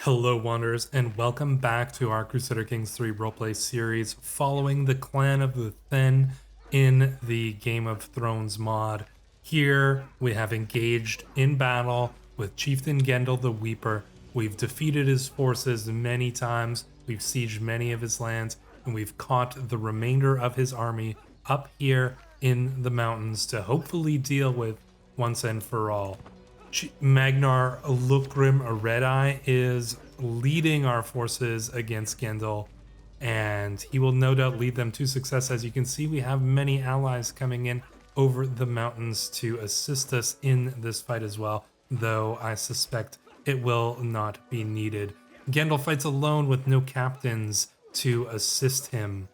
Hello Wanderers, and welcome back to our Crusader Kings 3 roleplay series following the Clan of the Thin in the Game of Thrones mod. Here we have engaged in battle with Chieftain Gendel the Weeper. We've defeated his forces many times, we've sieged many of his lands, and we've caught the remainder of his army up here in the mountains to hopefully deal with once and for all. Magnar Styr is leading our forces against Gendel, and he will no doubt lead them to success. As you can see, we have many allies coming in over the mountains to assist us in this fight as well, though I suspect it will not be needed. Gendel fights alone with no captains to assist him,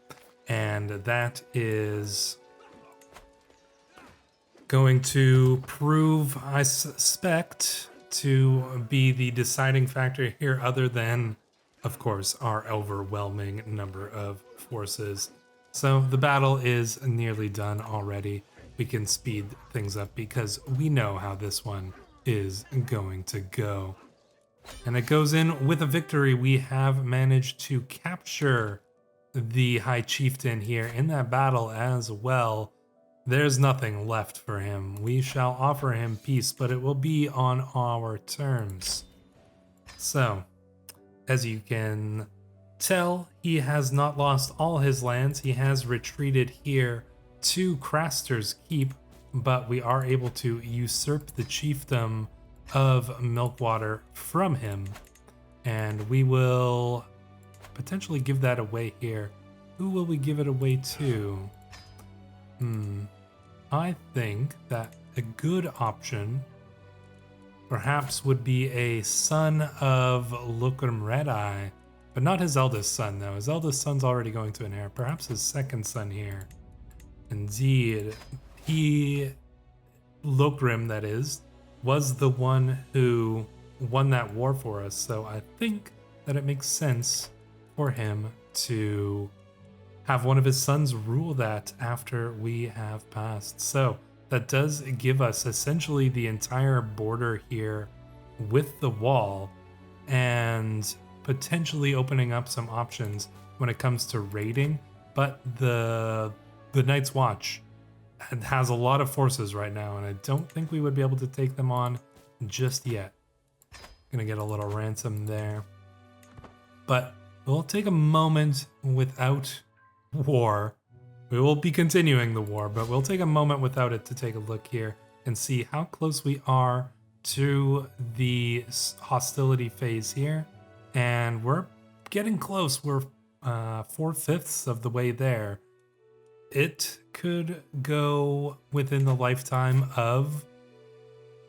and that is going to prove, I suspect, to be the deciding factor here, other than, of course, our overwhelming number of forces. So the battle is nearly done already. We can speed things up because we know how this one is going to go. And it goes in with a victory. We have managed to capture the High Chieftain here in that battle as well. There's nothing left for him. We shall offer him peace, but it will be on our terms. So, as you can tell, he has not lost all his lands. He has retreated here to Craster's Keep, but we are able to usurp the chiefdom of Milkwater from him. And we will potentially give that away here. Who will we give it away to? I think that a good option perhaps would be a son of Styr, but not his eldest son though. His eldest son's already going to inherit. Perhaps his second son here. Indeed, Styr, that is, was the one who won that war for us, so I think that it makes sense for him to have one of his sons rule that after we have passed. So that does give us essentially the entire border here with the wall, and potentially opening up some options when it comes to raiding. But the Night's Watch has a lot of forces right now, and I don't think we would be able to take them on just yet. Gonna get a little ransom there, but we'll take a moment without war. We will be continuing the war, but we'll take a moment without it to take a look here and see how close we are to the hostility phase here. And we're getting close. We're 4/5 of the way there. It could go within the lifetime of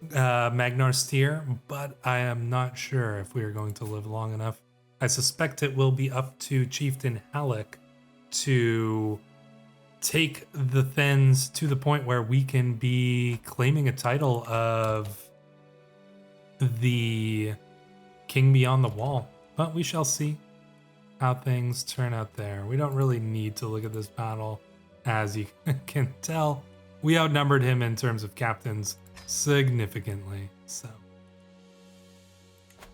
Magnar Styr, but I am not sure if we are going to live long enough. I suspect it will be up to Chieftain Halleck to take the Thens to the point where we can be claiming a title of the King Beyond the Wall. But we shall see how things turn out there. We don't really need to look at this battle. As you can tell, we outnumbered him in terms of captains significantly. So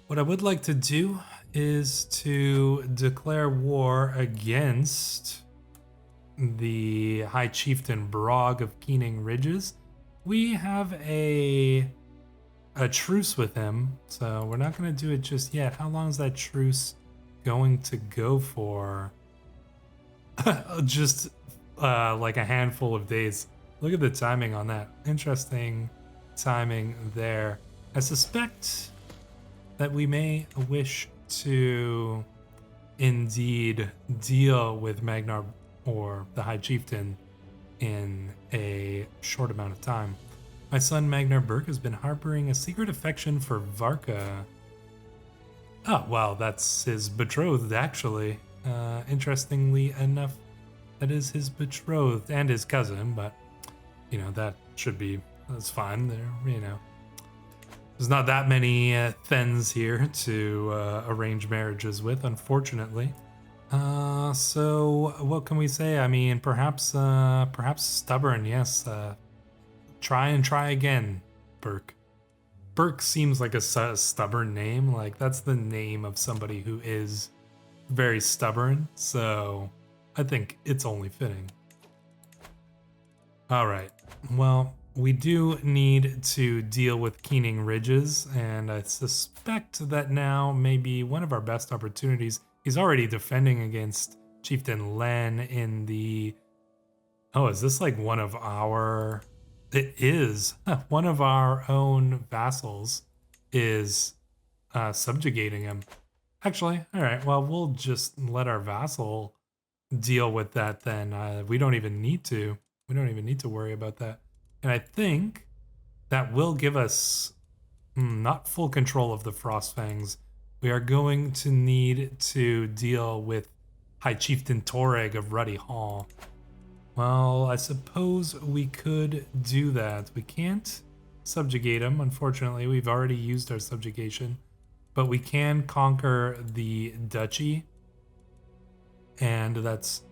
what I would like to do is to declare war against the High Chieftain Brog of Keening Ridges. We have a truce with him, so we're not going to do it just yet. How long is that truce going to go for? Just like a handful of days. Look at the timing on that. Interesting timing there. I suspect that we may wish to indeed deal with Magnar or the High Chieftain in a short amount of time. My son Magnar Burke has been harboring a secret affection for Varka. Oh, well, that's his betrothed, actually. Interestingly enough, that is his betrothed and his cousin, but, you know, that's fine. There's not that many Thens here to arrange marriages with, unfortunately. So what can we say? I mean, perhaps stubborn, yes. Try and try again, Burke. Burke seems like a stubborn name. Like, that's the name of somebody who is very stubborn. So I think it's only fitting. All right. Well, we do need to deal with Keening Ridges, and I suspect that now may be one of our best opportunities. He's already defending against Chieftain Len in the... Oh, is this like one of our... It is. One of our own vassals is subjugating him. Actually, all right, well, we'll just let our vassal deal with that then. We don't even need to. We don't even need to worry about that. And I think that will give us not full control of the Frostfangs. We are going to need to deal with High Chieftain Toreg of Ruddy Hall. Well, I suppose we could do that. We can't subjugate him, unfortunately. We've already used our subjugation. But we can conquer the duchy. And that's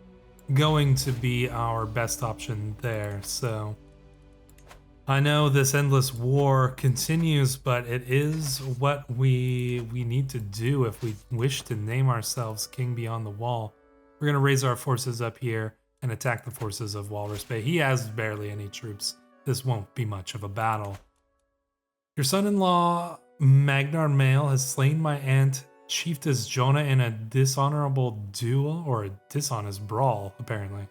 going to be our best option there. So I know this endless war continues, but it is what we need to do if we wish to name ourselves King Beyond the Wall. We're going to raise our forces up here and attack the forces of Walrus Bay. He has barely any troops. This won't be much of a battle. Your son-in-law, Magnar Male, has slain my aunt, Chiefess Jonah, in a dishonorable duel, or a dishonest brawl, apparently.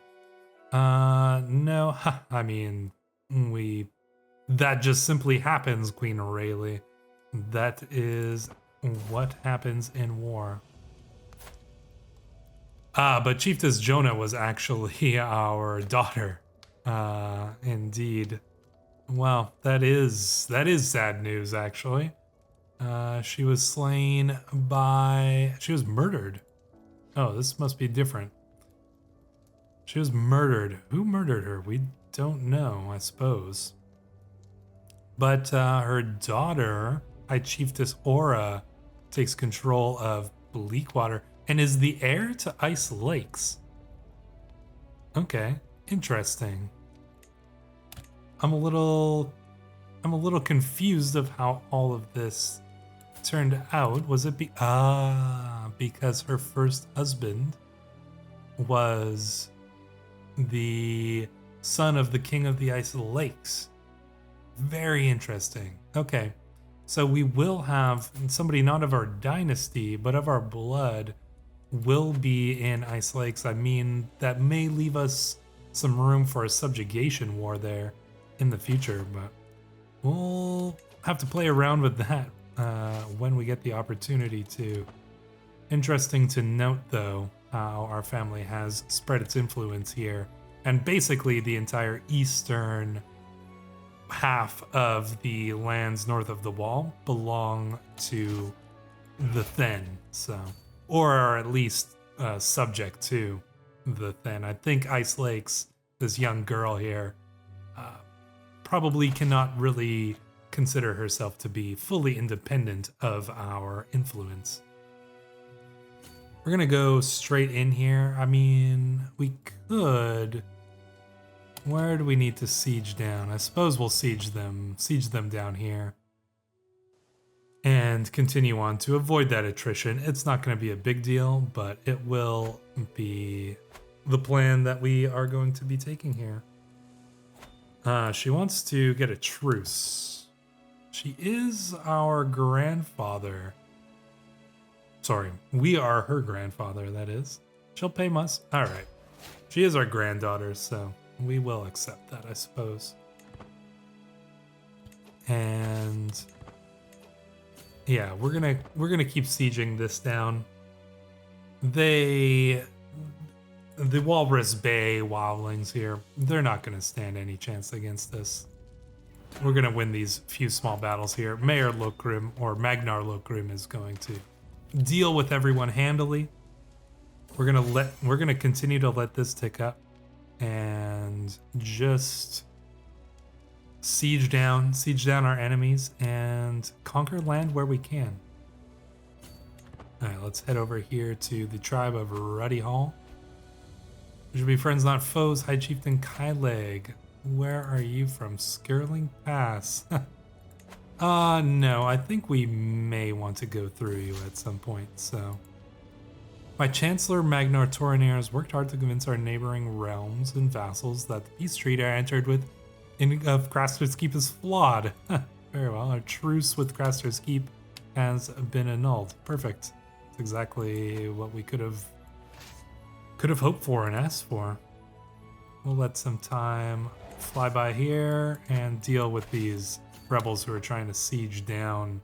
No, I mean, that just simply happens, Queen Rayleigh. That is what happens in war. But Chiefess Jonah was actually our daughter. Indeed. Well, that is sad news, actually. She was slain by... She was murdered. Oh, this must be different. She was murdered. Who murdered her? We don't know, I suppose. But her daughter, High Chiefess Aura, takes control of Bleakwater and is the heir to Ice Lakes. Okay, interesting. I'm a little confused of how all of this turned out. Was it because her first husband was the son of the King of the Ice Lakes? Very interesting. Okay, so we will have somebody not of our dynasty, but of our blood will be in Ice Lakes. I mean, that may leave us some room for a subjugation war there in the future, but we'll have to play around with that when we get the opportunity to. Interesting to note, though, how our family has spread its influence here, and basically the entire eastern half of the lands north of the wall belong to the Thin, so, or are at least subject to the Thin. I think Ice Lakes, this young girl here, probably cannot really consider herself to be fully independent of our influence. We're gonna go straight in here. I mean, we could... Where do we need to siege down? I suppose we'll siege them down here. And continue on to avoid that attrition. It's not going to be a big deal, but it will be the plan that we are going to be taking here. She wants to get a truce. She is our grandfather. Sorry, we are her grandfather, that is. She'll pay us. All right. She is our granddaughter, so we will accept that, I suppose. And yeah, we're gonna keep sieging this down. The Walrus Bay Wildlings here, they're not gonna stand any chance against this. We're gonna win these few small battles here. Mayor Lokrim, or Magnar Lokrim, is going to deal with everyone handily. We're gonna continue to let this tick up and just siege down our enemies and conquer land where we can. All right, let's head over here to the tribe of Ruddy Hall. We should be friends, not foes. High Chieftain Kyleg, where are you from? Skirling Pass. No, I think we may want to go through you at some point, so. My Chancellor Magnar Styr has worked hard to convince our neighboring realms and vassals that the peace treaty I entered with of Craster's Keep is flawed. Very well, our truce with Craster's Keep has been annulled. Perfect. That's exactly what we could have hoped for and asked for. We'll let some time fly by here and deal with these rebels who are trying to siege down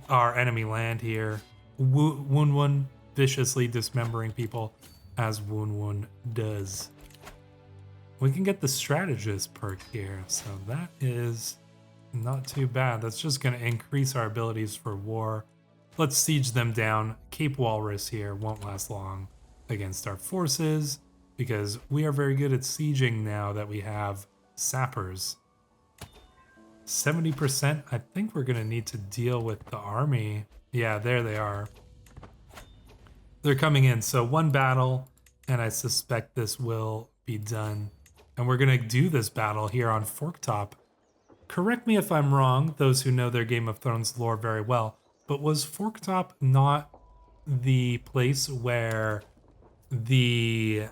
our enemy land here. Woon Woon viciously dismembering people as Woon Woon does. We can get the strategist perk here, so that is not too bad. That's just going to increase our abilities for war. Let's siege them down. Cape Walrus here won't last long against our forces because we are very good at sieging now that we have sappers. 70%, I think we're going to need to deal with the army. Yeah, there they are. They're coming in, so one battle, and I suspect this will be done. And we're going to do this battle here on Forktop. Correct me if I'm wrong, those who know their Game of Thrones lore very well, but was Forktop not the place where the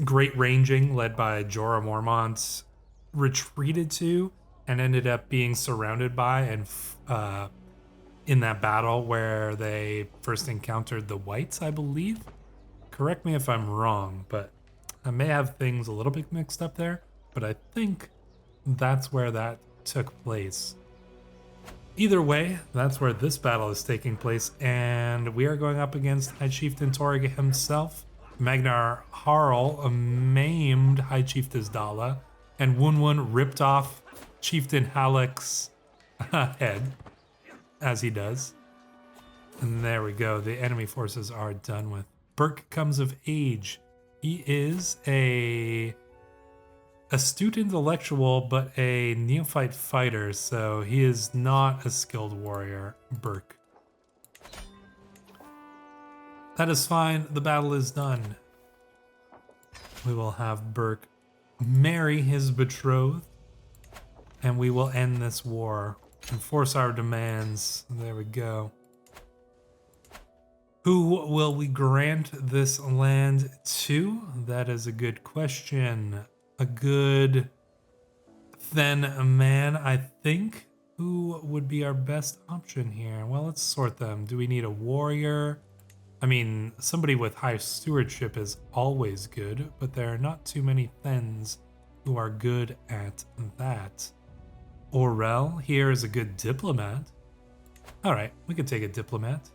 Great Ranging, led by Jorah Mormont, retreated to and ended up being surrounded by and in that battle where they first encountered the Whites, I believe? Correct me if I'm wrong, but I may have things a little bit mixed up there, but I think that's where that took place. Either way, that's where this battle is taking place, and we are going up against High Chieftain Torg himself. Magnar Harl maimed High Chieftain Dala, and Woon Woon ripped off Chieftain Halleck's head, as he does. And there we go, the enemy forces are done with. Burke comes of age. He is a astute intellectual, but a neophyte fighter, so he is not a skilled warrior, Burke. That is fine, the battle is done. We will have Burke marry his betrothed, and we will end this war. Enforce our demands. There we go. Who will we grant this land to? That is a good question. A good thin man, I think. Who would be our best option here? Well, let's sort them. Do we need a warrior? I mean, somebody with high stewardship is always good, but there are not too many Thens who are good at that. Orel here is a good diplomat. All right, we could take a diplomat.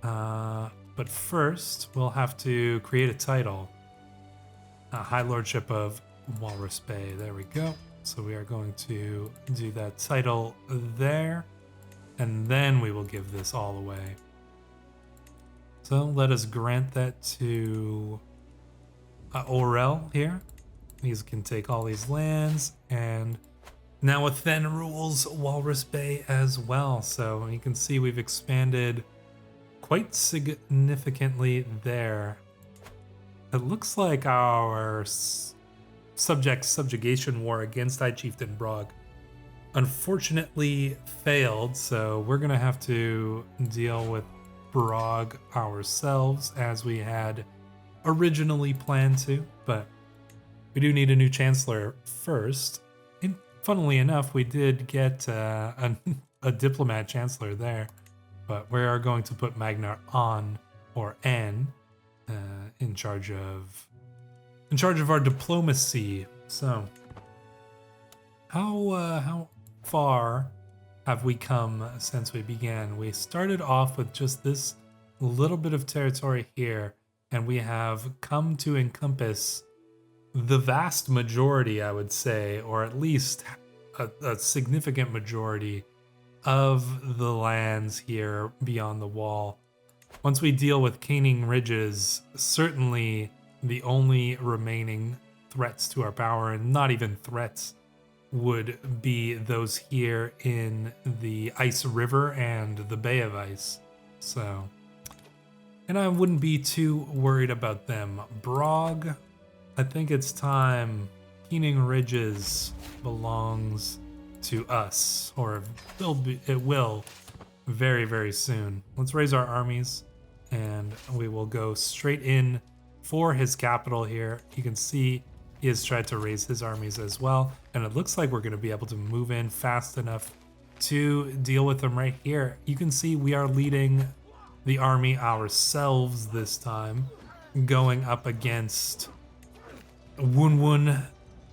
But first, we'll have to create a title. High Lordship of Walrus Bay. There we go. So we are going to do that title there, and then we will give this all away. So let us grant that to Orel here. He can take all these lands, and now with Then rules Walrus Bay as well. So you can see we've expanded quite significantly there. It looks like our subjugation war against High Chieftain Brog unfortunately failed, so we're gonna have to deal with Brog ourselves as we had originally planned to, but we do need a new chancellor first. And funnily enough, we did get a diplomat chancellor there, but we are going to put Magnar on, or N, in charge of our diplomacy. So how far have we come since we began? We started off with just this little bit of territory here, and we have come to encompass the vast majority, I would say, or at least a significant majority of the lands here beyond the wall. Once we deal with Caning Ridges, certainly the only remaining threats to our power, and not even threats, would be those here in the Ice River and the Bay of Ice. So, and I wouldn't be too worried about them. Brog, I think it's time. Caning Ridges belongs to us, or it will very, very soon. Let's raise our armies, and we will go straight in for his capital here. You can see he has tried to raise his armies as well, and it looks like we're going to be able to move in fast enough to deal with them right here. You can see we are leading the army ourselves this time, going up against Woon Woon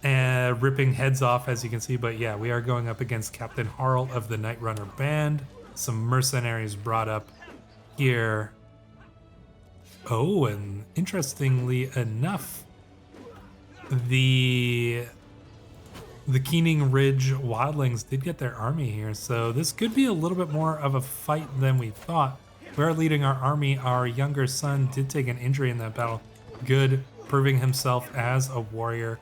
and ripping heads off, as you can see. But yeah, we are going up against Captain Harl of the Night Runner Band. Some mercenaries brought up here. Oh, and interestingly enough, the Keening Ridge Wildlings did get their army here, so this could be a little bit more of a fight than we thought. We're leading our army. Our younger son did take an injury in that battle. Good, proving himself as a warrior.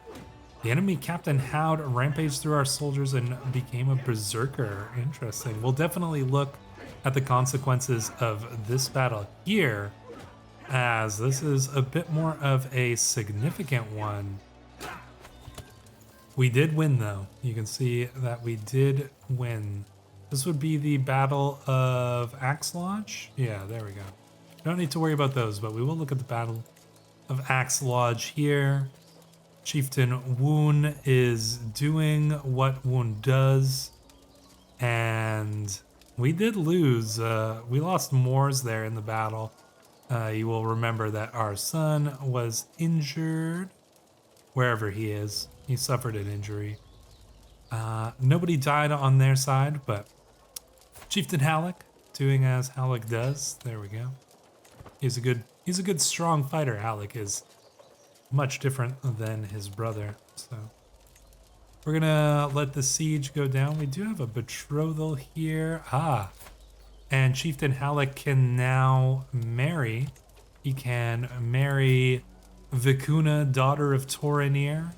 The enemy Captain Howd rampaged through our soldiers and became a berserker. Interesting. We'll definitely look at the consequences of this battle here, as this is a bit more of a significant one. We did win, though. You can see that we did win. This would be the Battle of Axe Lodge. Yeah, there we go. Don't need to worry about those, but we will look at the Battle of Axe Lodge here. Chieftain Woon is doing what Woon does, and we did lose. We lost Moors there in the battle. You will remember that our son was injured wherever he is. He suffered an injury. Nobody died on their side, but Chieftain Halleck doing as Halleck does. There we go. He's a good strong fighter. Halleck is much different than his brother. So we're gonna let the siege go down. We do have a betrothal here. And Chieftain Halleck can now marry. He can marry Vicuna, daughter of Torinir,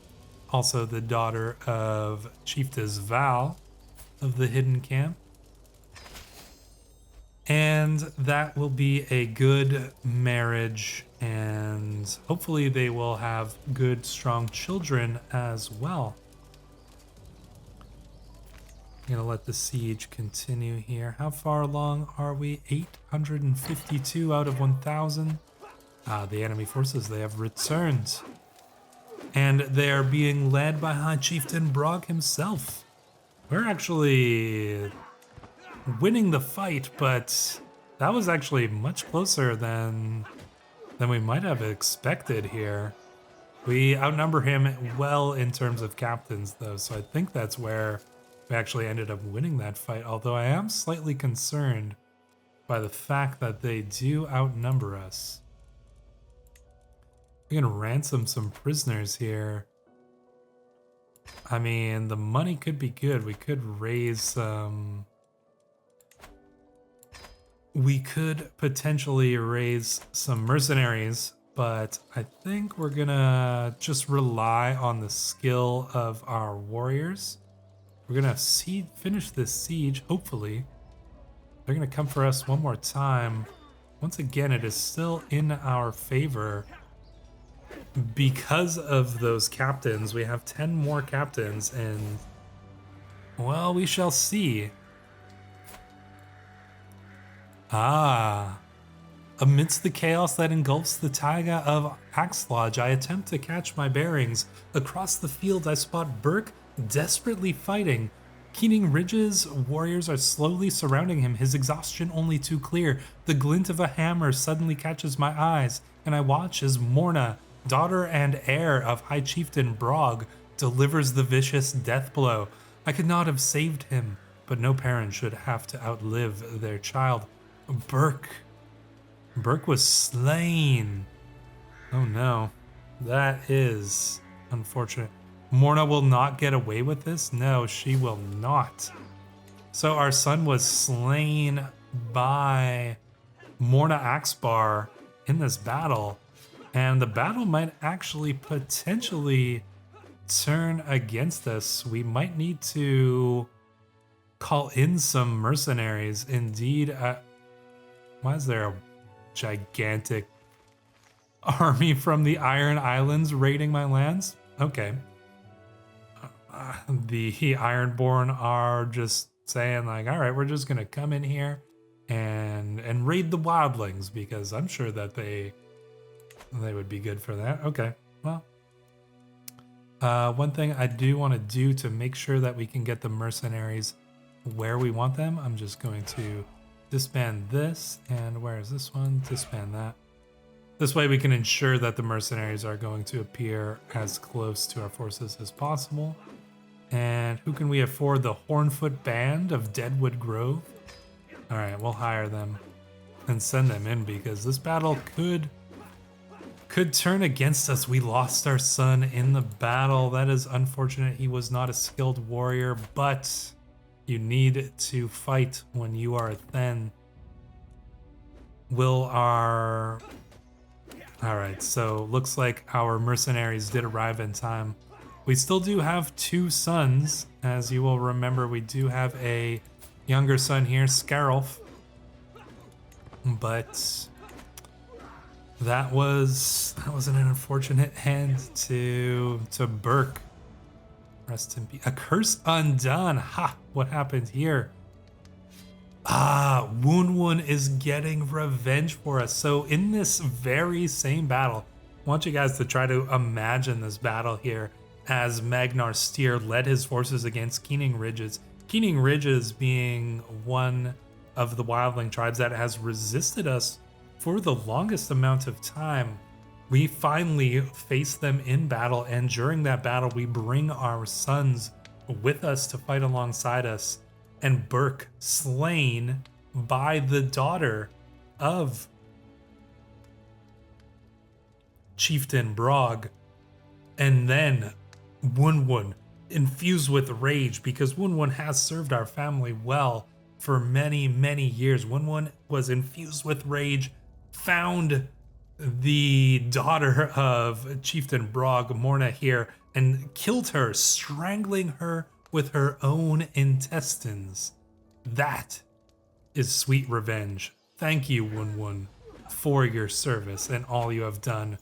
also the daughter of Chiefess Val of the Hidden Camp. And that will be a good marriage, and hopefully they will have good, strong children as well. I'm gonna let the siege continue here. How far along are we? 852 out of 1,000. The enemy forces, they have returned. And they are being led by High Chieftain Brog himself. We're actually winning the fight, but that was actually much closer than we might have expected here. We outnumber him well in terms of captains, though, so I think that's where we actually ended up winning that fight, although I am slightly concerned by the fact that they do outnumber us. We can ransom some prisoners here. I mean, the money could be good. We could raise some... We could potentially raise some mercenaries, but I think we're gonna just rely on the skill of our warriors. We're gonna finish this siege, hopefully. They're gonna come for us one more time. Once again, it is still in our favor. Because of those captains, we have 10 more captains, and well, we shall see. Amidst the chaos that engulfs the taiga of Axe Lodge, I attempt to catch my bearings. Across the field, I spot Burke desperately fighting. Keening Ridge's warriors are slowly surrounding him, his exhaustion only too clear. The glint of a hammer suddenly catches my eyes, and I watch as Morna, daughter and heir of High Chieftain Brog, delivers the vicious death blow. I could not have saved him, but no parent should have to outlive their child. Burke was slain. Oh no, that is unfortunate. Morna will not get away with this? No, she will not. So our son was slain by Morna Axbar in this battle, and the battle might actually potentially turn against us. We might need to call in some mercenaries. Indeed, why is there a gigantic army from the Iron Islands raiding my lands? Okay. the Ironborn are just saying like, all right, we're just gonna come in here and raid the Wildlings because I'm sure that they would be good for that. Okay, well, one thing I do want to do to make sure that we can get the mercenaries where we want them, I'm just going to disband this, and where is this one? Disband that. This way we can ensure that the mercenaries are going to appear as close to our forces as possible. And who can we afford? The Hornfoot Band of Deadwood Grove. All right, we'll hire them and send them in because this battle could turn against us. We lost our son in the battle. That is unfortunate. He was not a skilled warrior, but you need to fight when you are thin. All right, so looks like our mercenaries did arrive in time. We still do have 2 sons. As you will remember, we do have a younger son here, Scarolf. But that was an unfortunate hand to Burke. Rest in peace. A curse undone. Ha! What happened here? Woon is getting revenge for us. So in this very same battle, I want you guys to try to imagine this battle here as Magnar Styr led his forces against Keening Ridges. Keening Ridges being one of the wildling tribes that has resisted us for the longest amount of time. We finally face them in battle, and during that battle, we bring our sons with us to fight alongside us. And Burke slain by the daughter of Chieftain Brog. And then Woon, infused with rage, because Woon has served our family well for many, many years. Woon was infused with rage, found the daughter of Chieftain Brog, Morna here, and killed her, strangling her with her own intestines. That is sweet revenge. Thank you, Woon, for your service and all you have done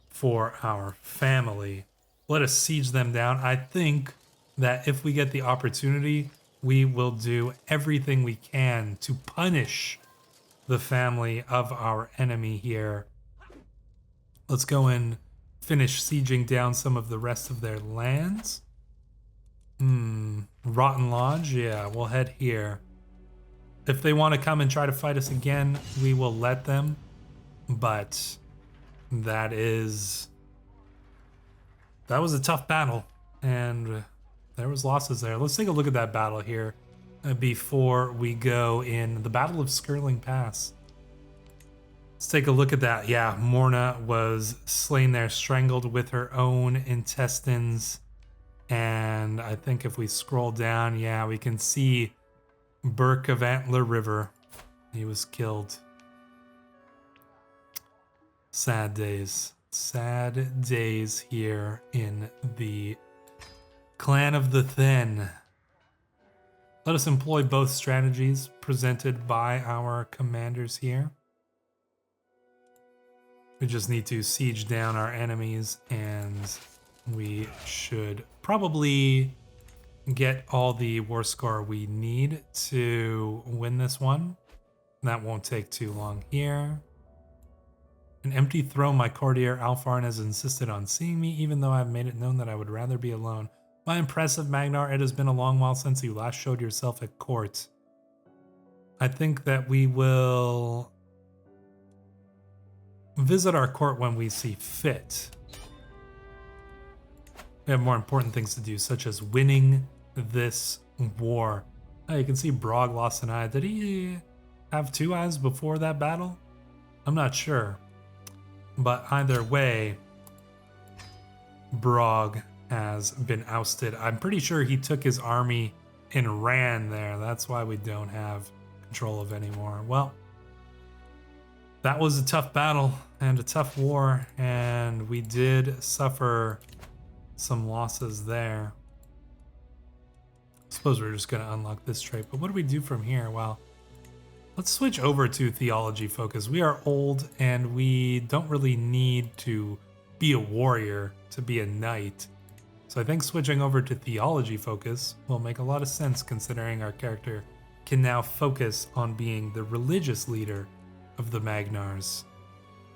for our family. Let us siege them down. I think that if we get the opportunity, we will do everything we can to punish the family of our enemy here. Let's go and finish sieging down some of the rest of their lands. Rotten Lodge, yeah, we'll head here. If they want to come and try to fight us again, we will let them. But that was a tough battle, and there was losses there. Let's take a look at that battle here before we go in the Battle of Skirling Pass. Let's take a look at that. Yeah, Morna was slain there, strangled with her own intestines. And I think if we scroll down, yeah, we can see Burke of Antler River. He was killed. Sad days. Sad days here in the Clan of the Thin. Let us employ both strategies presented by our commanders here. We just need to siege down our enemies, and we should probably get all the war score we need to win this one. That won't take too long here. An empty throne, my courtier Alfarn has insisted on seeing me, even though I've made it known that I would rather be alone. My impressive Magnar, it has been a long while since you last showed yourself at court. I think that we will visit our court when we see fit. We have more important things to do, such as winning this war. Oh, you can see Brog lost an eye. Did he have 2 eyes before that battle? I'm not sure. But either way, Brog has been ousted. I'm pretty sure he took his army and ran there. That's why we don't have control of anymore. Well, that was a tough battle and a tough war, and we did suffer some losses there. I suppose we're just going to unlock this trait, but what do we do from here? Well, let's switch over to theology focus. We are old and we don't really need to be a warrior to be a knight. So I think switching over to theology focus will make a lot of sense considering our character can now focus on being the religious leader of the Magnars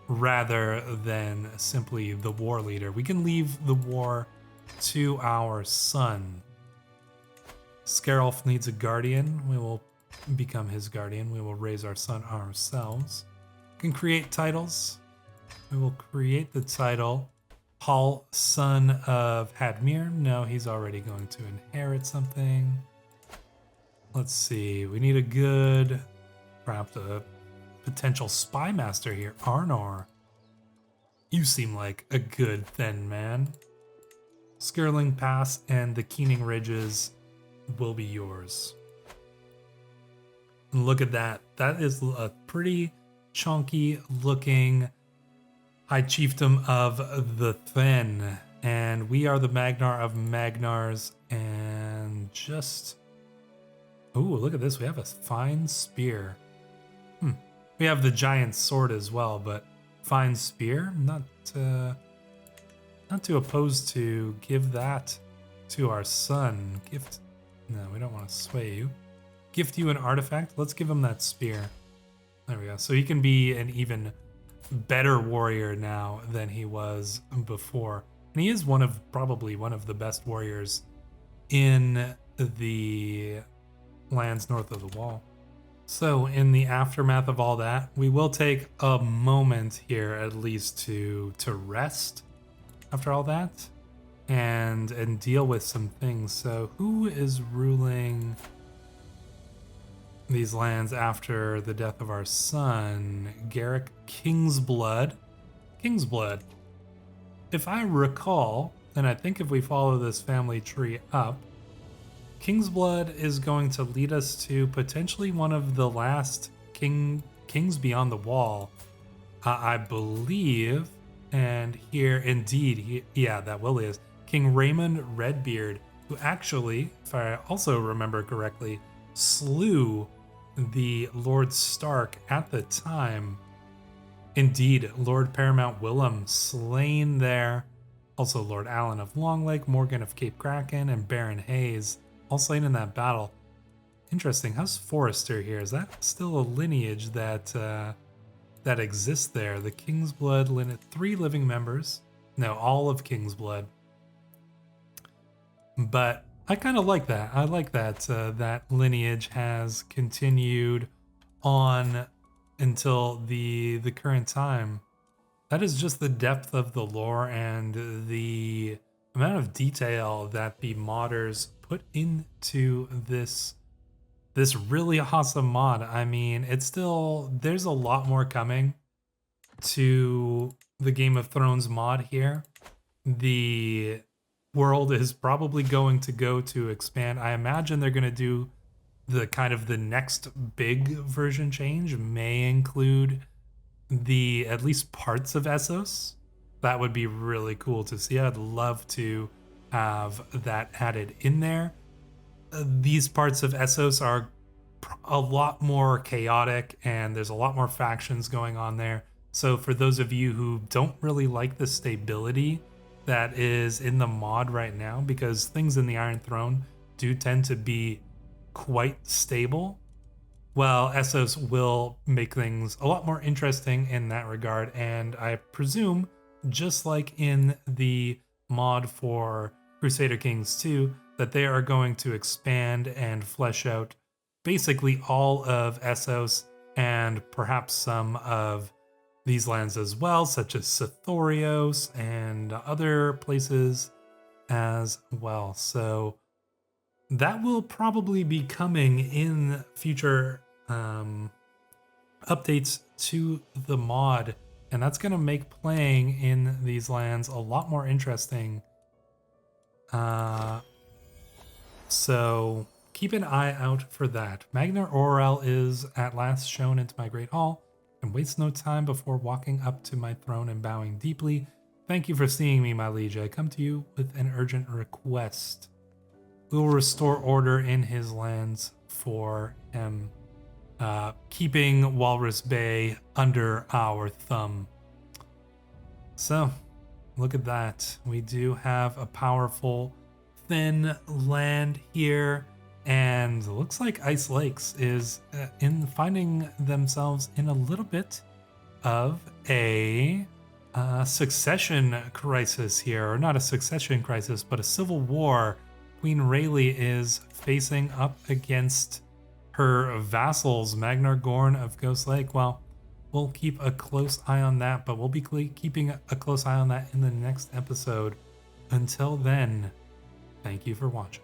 rather than simply the war leader. We can leave the war to our son. Scarolf needs a guardian. We will become his guardian. We will raise our son ourselves. We can create titles. We will create the title Hall, son of Hadmir. No, he's already going to inherit something. Let's see. We need a good, perhaps a potential spy master here. Arnor. You seem like a good thin man. Skirling Pass and the Keening Ridges will be yours. And look at that. That is a pretty chunky looking High Chiefdom of the Thin. And we are the Magnar of Magnars. And just... oh, look at this. We have a fine spear. We have the giant sword as well, but fine spear? Not too opposed to give that to our son. Gift... no, we don't want to sway you. Gift you an artifact. Let's give him that spear. There we go. So he can be an even better warrior now than he was before. And he is probably one of the best warriors in the lands north of the wall. So in the aftermath of all that, we will take a moment here at least to rest after all that and deal with some things. So who is ruling these lands after the death of our son? Garrick Kingsblood. Kingsblood. If I recall, and I think if we follow this family tree up, Kingsblood is going to lead us to potentially one of the last kings beyond the wall, I believe. And here, indeed, that will is King Raymond Redbeard, who actually, if I also remember correctly, slew the Lord Stark at the time. Indeed, Lord Paramount Willem slain there. Also Lord Allen of Longlake, Morgan of Cape Kraken, and Baron Hayes all slain in that battle. Interesting. How's Forrester here? Is that still a lineage that that exists there? The Kingsblood lineage, 3 living members. No, all of Kingsblood. But I kind of like that. I like that that lineage has continued on until the current time. That is just the depth of the lore and the amount of detail that the modders put into this really awesome mod. I mean, there's a lot more coming to the Game of Thrones mod here. The world is probably going to go to expand. I imagine they're going to do the next big version change may include at least parts of Essos. That would be really cool to see. I'd love to have that added in there. These parts of Essos are a lot more chaotic and there's a lot more factions going on there. So for those of you who don't really like the stability that is in the mod right now, because things in the Iron Throne do tend to be quite stable, well, Essos will make things a lot more interesting in that regard. And I presume, just like in the mod for Crusader Kings 2, that they are going to expand and flesh out basically all of Essos and perhaps some of these lands as well, such as Sithorios and other places as well. So that will probably be coming in future updates to the mod, and that's going to make playing in these lands a lot more interesting. So keep an eye out for that. Magnar Orel is at last shown into my great hall, and waste no time before walking up to my throne and bowing deeply. Thank you for seeing me, my liege. I come to you with an urgent request. We will restore order in his lands for him, keeping Walrus Bay under our thumb. So, look at that. We do have a powerful, thin land here, and it looks like Ice Lakes is in finding themselves in a little bit of a succession crisis here, or not a succession crisis, but a civil war. Queen Rayleigh is facing up against her vassals, Magnar Gorn of Ghost Lake. Well, we'll keep a close eye on that, but we'll be keeping a close eye on that in the next episode. Until then, thank you for watching.